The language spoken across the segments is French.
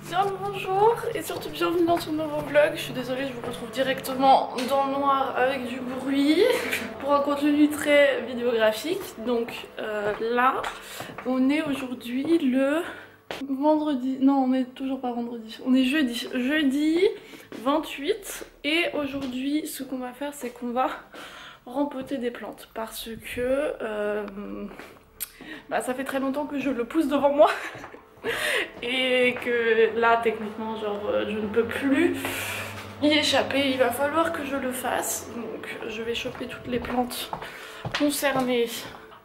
Bien le bonjour et surtout bienvenue dans ce nouveau vlog. Je suis désolée, je vous retrouve directement dans le noir avec du bruit pour un contenu très vidéographique. Donc là, on est aujourd'hui le vendredi, non on est toujours pas vendredi, on est jeudi 28 et aujourd'hui ce qu'on va faire c'est qu'on va rempoter des plantes parce que ça fait très longtemps que je le pousse devant moi. Et que là techniquement genre je ne peux plus y échapper, il va falloir que je le fasse. Donc je vais choper toutes les plantes concernées.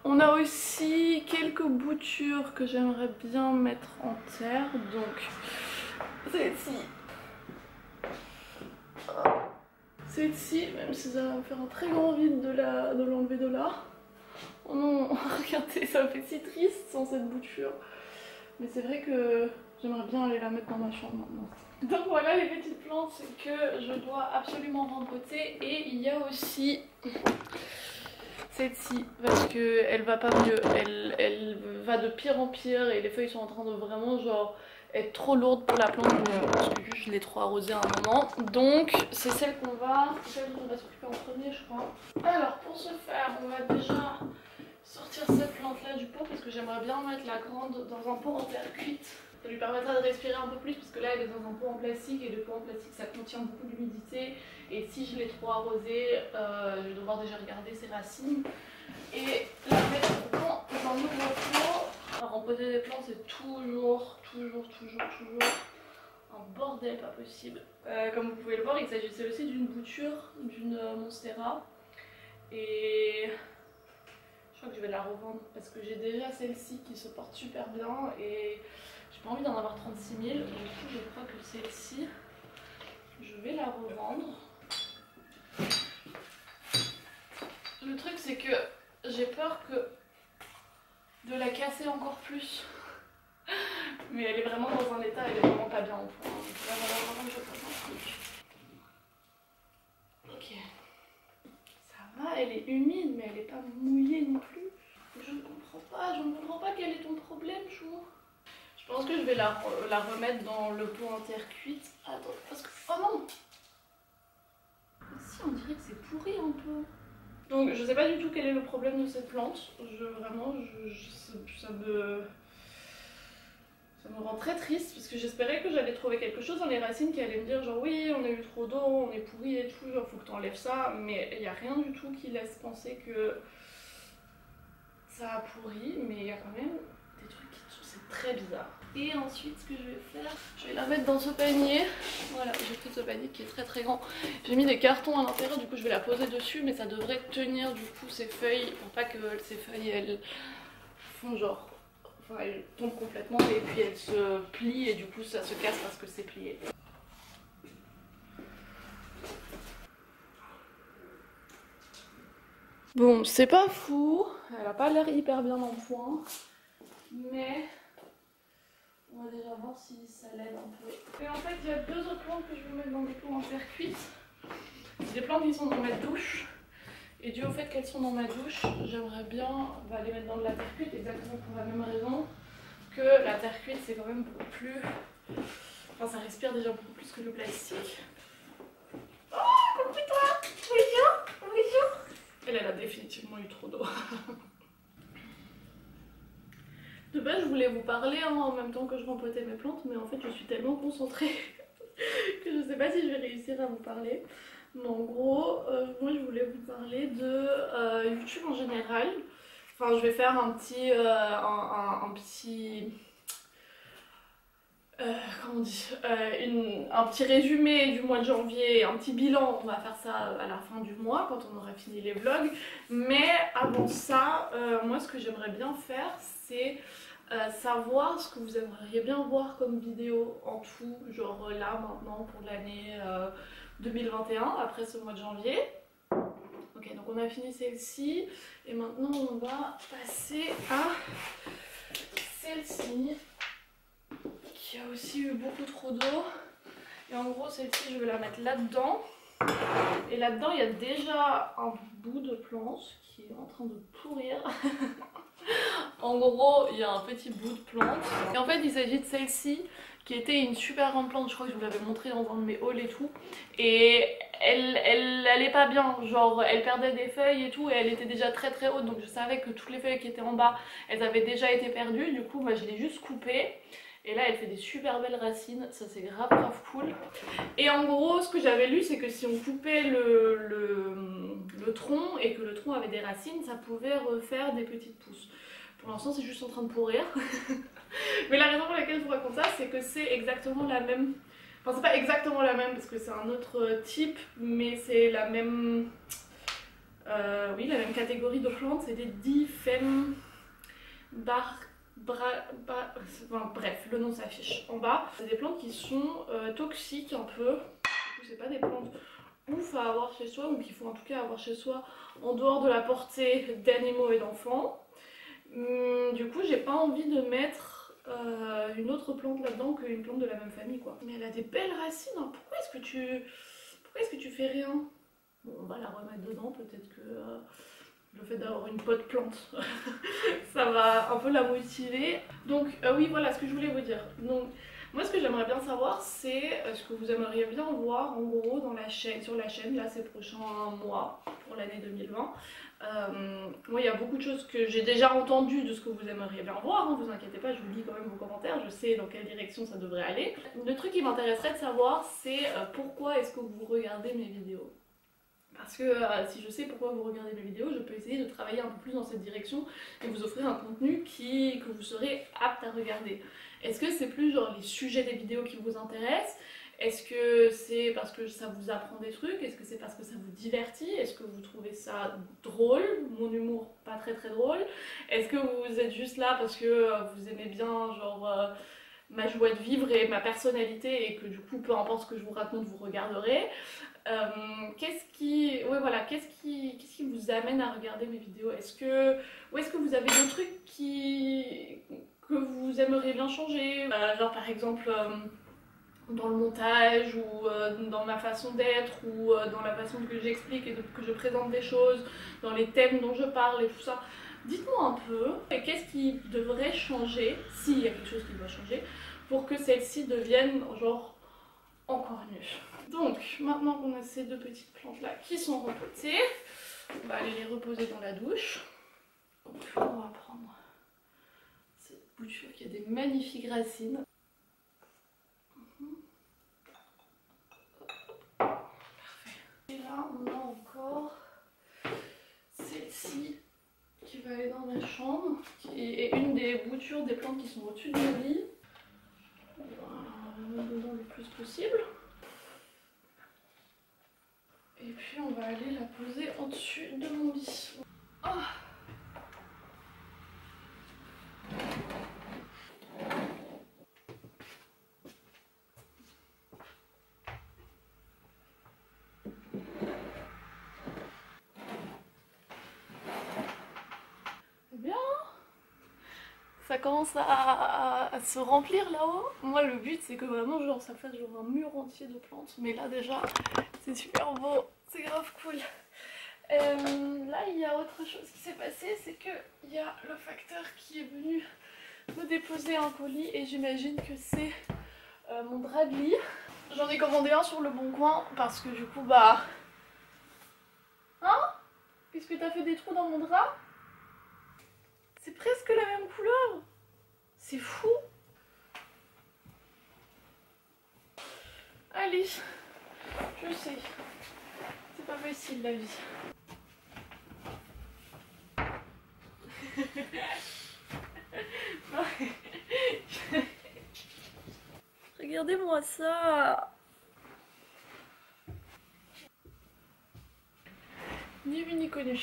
On a aussi quelques boutures que j'aimerais bien mettre en terre. Donc celle-ci, même si ça va me faire un très grand vide de l'enlever de là. Oh non, regardez, ça me fait si triste sans cette bouture. Mais c'est vrai que j'aimerais bien aller la mettre dans ma chambre maintenant. Donc voilà les petites plantes que je dois absolument rempoter. Et il y a aussi celle-ci parce qu'elle va pas mieux. Elle va de pire en pire et les feuilles sont en train de vraiment genre être trop lourdes pour la plante. Parce que juste je l'ai trop arrosée à un moment. Donc c'est celle qu'on va s'occuper en premier je crois. Alors pour ce faire on va déjà sortir cette plante là du pot parce que j'aimerais bien mettre la grande dans un pot en terre cuite. Ça lui permettra de respirer un peu plus parce que là elle est dans un pot en plastique et le pot en plastique ça contient beaucoup d'humidité et si je l'ai trop arrosée je vais devoir déjà regarder ses racines et la mettre dans un nouveau pot. Rempoter des plantes c'est toujours un bordel pas possible. Comme vous pouvez le voir il s'agissait aussi d'une bouture d'une monstera et je crois que je vais la revendre parce que j'ai déjà celle-ci qui se porte super bien et j'ai pas envie d'en avoir 36 000. Du coup, je crois que celle-ci, je vais la revendre. Le truc, c'est que j'ai peur de la casser encore plus. Mais elle est vraiment dans un état, elle est vraiment pas bien au point. Donc là, voilà, je passe un truc. Ok. Ça va, elle est humide, mais elle est pas mouillée non plus. Je ne comprends pas quel est ton problème, Chou. Je pense que je vais la remettre dans le pot en terre cuite. Attends, parce que... Oh non! Si, on dirait que c'est pourri un peu. Donc, je sais pas du tout quel est le problème de cette plante. Ça me rend très triste parce que j'espérais que j'allais trouver quelque chose dans les racines qui allait me dire genre oui, on a eu trop d'eau, on est pourri et tout, genre faut que t'enlèves ça. Mais il n'y a rien du tout qui laisse penser que ça a pourri, mais il y a quand même des trucs qui sont... c'est très bizarre. Et ensuite ce que je vais faire, je vais la mettre dans ce panier. Voilà, j'ai pris ce panier qui est très grand. J'ai mis des cartons à l'intérieur, du coup je vais la poser dessus, mais ça devrait tenir du coup ces feuilles, pour pas que ces feuilles elles font genre... Enfin elles tombent complètement et puis elles se plient et du coup ça se casse parce que c'est plié. Bon, c'est pas fou, elle a pas l'air hyper bien en point, mais on va déjà voir si ça l'aide un peu. Et en fait, il y a deux autres plantes que je vais mettre dans des pots en terre cuite. C'est des plantes qui sont dans ma douche, et dû au fait qu'elles sont dans ma douche, j'aimerais bien les mettre dans de la terre cuite, exactement pour la même raison que la terre cuite, c'est quand même beaucoup plus... Enfin, ça respire déjà beaucoup plus que le plastique. Oh, coucou toi! Bonjour! Elle a définitivement eu trop d'eau. De base, je voulais vous parler en même temps que je rempotais mes plantes, mais en fait, je suis tellement concentrée que je sais pas si je vais réussir à vous parler. Mais en gros, moi, je voulais vous parler de YouTube en général. Enfin, je vais faire un petit... comment on dit, un petit résumé du mois de janvier, un petit bilan, on va faire ça à la fin du mois quand on aura fini les vlogs. Mais avant ça, moi ce que j'aimerais bien faire c'est savoir ce que vous aimeriez bien voir comme vidéo en tout, genre là maintenant pour l'année 2021 après ce mois de janvier. Ok, donc on a fini celle-ci et maintenant on va passer à celle-ci, qui a aussi eu beaucoup trop d'eau. Et en gros celle-ci je vais la mettre là-dedans. Et là-dedans il y a déjà un bout de plante qui est en train de pourrir. En gros il y a un petit bout de plante. Et en fait il s'agit de celle-ci qui était une super grande plante, je crois que je vous l'avais montré dans un de mes hauls et tout. Et elle allait pas bien, genre elle perdait des feuilles et tout, et elle était déjà très très haute, donc je savais que toutes les feuilles qui étaient en bas, elles avaient déjà été perdues. Du coup, moi je l'ai juste coupée. Et là elle fait des super belles racines, ça c'est grave grave cool. Et en gros ce que j'avais lu c'est que si on coupait le tronc et que le tronc avait des racines, ça pouvait refaire des petites pousses. Pour l'instant c'est juste en train de pourrir. Mais la raison pour laquelle je vous raconte ça, c'est que c'est exactement la même... Enfin c'est pas exactement la même parce que c'est un autre type, mais c'est la même... oui, la même catégorie de plantes, c'est des Diphem enfin, bref, le nom s'affiche en bas. C'est des plantes qui sont toxiques un peu. Du coup, c'est pas des plantes ouf à avoir chez soi, ou qu'il faut en tout cas avoir chez soi en dehors de la portée d'animaux et d'enfants. Du coup, j'ai pas envie de mettre une autre plante là-dedans qu'une plante de la même famille, quoi. Mais elle a des belles racines, hein. Pourquoi est-ce que tu fais rien? Bon, on va la remettre dedans, peut-être que le fait d'avoir une pote plante, ça va un peu la motiver. Donc oui, voilà ce que je voulais vous dire. Donc moi ce que j'aimerais bien savoir, c'est ce que vous aimeriez bien voir en gros dans la chaîne, sur la chaîne là ces prochains mois pour l'année 2020. Moi il y a beaucoup de choses que j'ai déjà entendues de ce que vous aimeriez bien voir, hein, vous inquiétez pas, je vous lis quand même vos commentaires, je sais dans quelle direction ça devrait aller. Le truc qui m'intéresserait de savoir, c'est pourquoi est-ce que vous regardez mes vidéos. Parce que si je sais pourquoi vous regardez mes vidéos, je peux essayer de travailler un peu plus dans cette direction et vous offrir un contenu que vous serez apte à regarder. Est-ce que c'est plus genre les sujets des vidéos qui vous intéressent? Est-ce que c'est parce que ça vous apprend des trucs? Est-ce que c'est parce que ça vous divertit? Est-ce que vous trouvez ça drôle? Mon humour pas très très drôle? Est-ce que vous êtes juste là parce que vous aimez bien genre... ma joie de vivre et ma personnalité et que du coup peu importe ce que je vous raconte vous regarderez. Qu'est-ce qui vous amène à regarder mes vidéos? Ou est-ce que vous avez des trucs que vous aimeriez bien changer? Genre par exemple dans le montage ou dans ma façon d'être ou dans la façon que j'explique et que je présente des choses, dans les thèmes dont je parle et tout ça. Dites-moi un peu, qu'est-ce qui devrait changer, s'il y a quelque chose qui doit changer, pour que celle-ci devienne genre encore mieux. Donc maintenant qu'on a ces deux petites plantes là qui sont repotées, on va aller les reposer dans la douche. Donc on va prendre cette bouture qui a des magnifiques racines. Parfait. Et là on a encore celle-ci qui va aller dans ma chambre, qui est une des boutures des plantes qui sont au-dessus de mon lit. On va mettre dedans le plus possible. Et puis on va aller la poser au-dessus de mon lit. Oh. Bien. Ça commence à se remplir là-haut. Moi le but c'est que vraiment genre ça fasse genre un mur entier de plantes. Mais là déjà c'est super beau, c'est grave cool. Là il y a autre chose qui s'est passé, c'est que il y a le facteur qui est venu me déposer un colis et j'imagine que c'est mon drap de lit. J'en ai commandé un sur le Bon Coin parce que du coup bah... Hein? Puisque t'as fait des trous dans mon drap? C'est presque la même couleur. C'est fou. Allez, je sais. C'est pas facile la vie. Regardez-moi ça. Ni vu ni connu.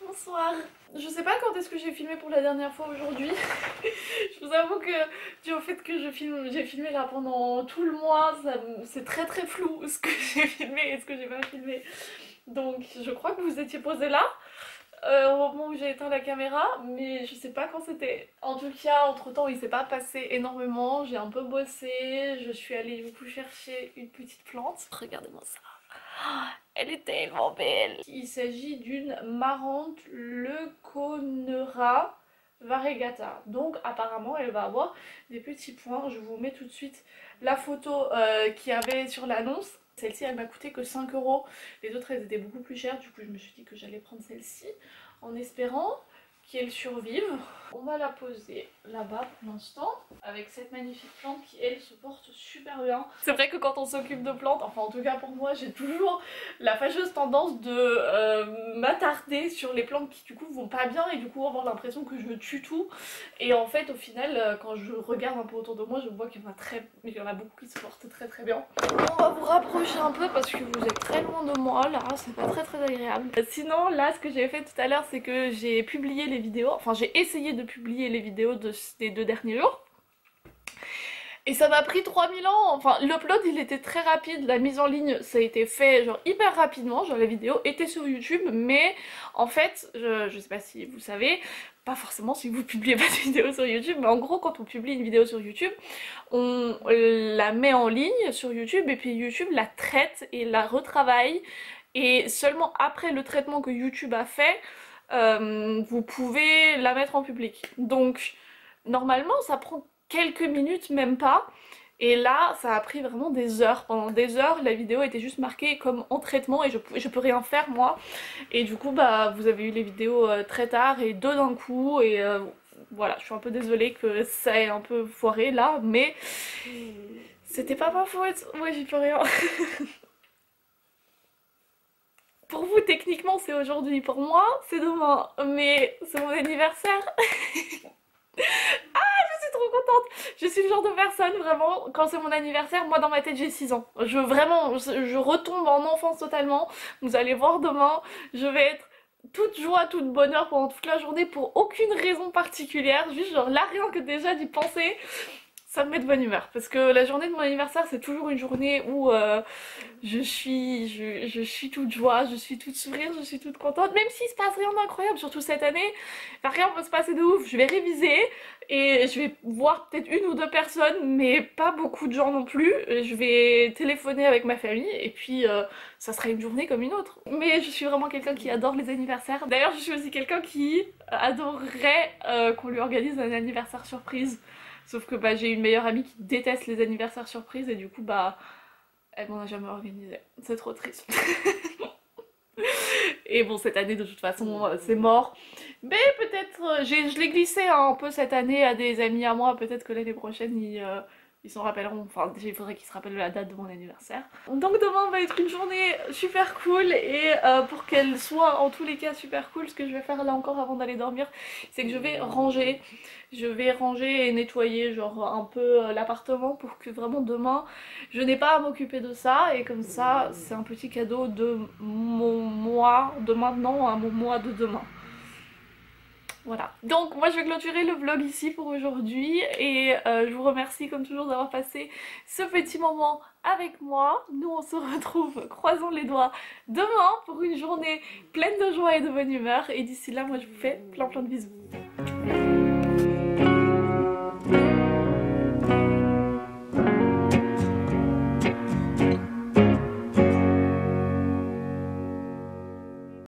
Bonsoir. Je sais pas quand est-ce que j'ai filmé pour la dernière fois aujourd'hui. Je vous avoue que dû au fait que j'ai filmé là pendant tout le mois, c'est très très flou ce que j'ai filmé et ce que j'ai pas filmé. Donc je crois que vous étiez posé là au moment où j'ai éteint la caméra, mais je sais pas quand c'était. En tout cas, entre temps il s'est pas passé énormément, j'ai un peu bossé, je suis allée du coup chercher une petite plante. Regardez-moi ça. Elle est tellement belle. Il s'agit d'une Marante leuconera variegata. Donc apparemment elle va avoir des petits points. Je vous mets tout de suite la photo qu'il y avait sur l'annonce. Celle-ci elle m'a coûté que 5 €. Les autres elles étaient beaucoup plus chères. Du coup je me suis dit que j'allais prendre celle-ci en espérant qu'elle survive. On va la poser là-bas pour l'instant avec cette magnifique plante qui elle se porte super bien. C'est vrai que quand on s'occupe de plantes, enfin en tout cas pour moi, j'ai toujours la fâcheuse tendance de m'attarder sur les plantes qui du coup vont pas bien et du coup avoir l'impression que je tue tout. Et en fait au final quand je regarde un peu autour de moi, je vois qu'il y en a beaucoup qui se portent très très bien. On va vous rapprocher un peu parce que vous êtes très loin de moi là, c'est pas très très agréable. Sinon là ce que j'ai fait tout à l'heure c'est que j'ai publié les vidéos, enfin j'ai essayé de publier les vidéos des 2 derniers jours. Et ça m'a pris 3000 ans, enfin l'upload il était très rapide, la mise en ligne ça a été fait genre hyper rapidement, genre la vidéo était sur YouTube mais en fait, je sais pas si vous savez, pas forcément si vous publiez pas de vidéo sur YouTube, mais en gros quand on publie une vidéo sur YouTube, on la met en ligne sur YouTube et puis YouTube la traite et la retravaille et seulement après le traitement que YouTube a fait, vous pouvez la mettre en public. Donc normalement ça prend quelques minutes, même pas. Et là ça a pris vraiment des heures. Pendant des heures la vidéo était juste marquée comme en traitement et je peux rien faire moi. Et du coup bah vous avez eu les vidéos très tard et 2 d'un coup et voilà, je suis un peu désolée que ça ait un peu foiré là, mais c'était pas ma faute, moi j'y peux rien. Pour vous, techniquement, c'est aujourd'hui. Pour moi, c'est demain. Mais c'est mon anniversaire. Ah, je suis trop contente. Je suis le genre de personne, vraiment, quand c'est mon anniversaire, moi dans ma tête j'ai 6 ans. Je retombe en enfance totalement. Vous allez voir demain, je vais être toute joie, toute bonheur pendant toute la journée pour aucune raison particulière. Juste genre là, rien que déjà d'y penser, ça me met de bonne humeur. Parce que la journée de mon anniversaire, c'est toujours une journée où je suis toute joie, je suis toute sourire, je suis toute contente. Même s'il se passe rien d'incroyable, surtout cette année, enfin, rien va se passer de ouf. Je vais réviser et je vais voir peut-être 1 ou 2 personnes, mais pas beaucoup de gens non plus. Je vais téléphoner avec ma famille et puis ça sera une journée comme une autre. Mais je suis vraiment quelqu'un qui adore les anniversaires. D'ailleurs, je suis aussi quelqu'un qui adorerait qu'on lui organise un anniversaire surprise. Sauf que bah, j'ai une meilleure amie qui déteste les anniversaires surprises et du coup bah elle m'en a jamais organisé. C'est trop triste. Et bon cette année de toute façon c'est mort. Mais peut-être, je l'ai glissé un peu cette année à des amis à moi, peut-être que l'année prochaine ils s'en rappelleront, enfin il faudrait qu'ils se rappellent de la date de mon anniversaire. Donc demain va être une journée super cool et pour qu'elle soit en tous les cas super cool, ce que je vais faire là encore avant d'aller dormir, c'est que je vais ranger. Je vais ranger et nettoyer genre un peu l'appartement pour que vraiment demain je n'ai pas à m'occuper de ça et comme ça c'est un petit cadeau de mon mois de maintenant à mon mois de demain. Voilà, donc moi je vais clôturer le vlog ici pour aujourd'hui et je vous remercie comme toujours d'avoir passé ce petit moment avec moi. Nous on se retrouve, croisons les doigts, demain pour une journée pleine de joie et de bonne humeur et d'ici là moi je vous fais plein de bisous.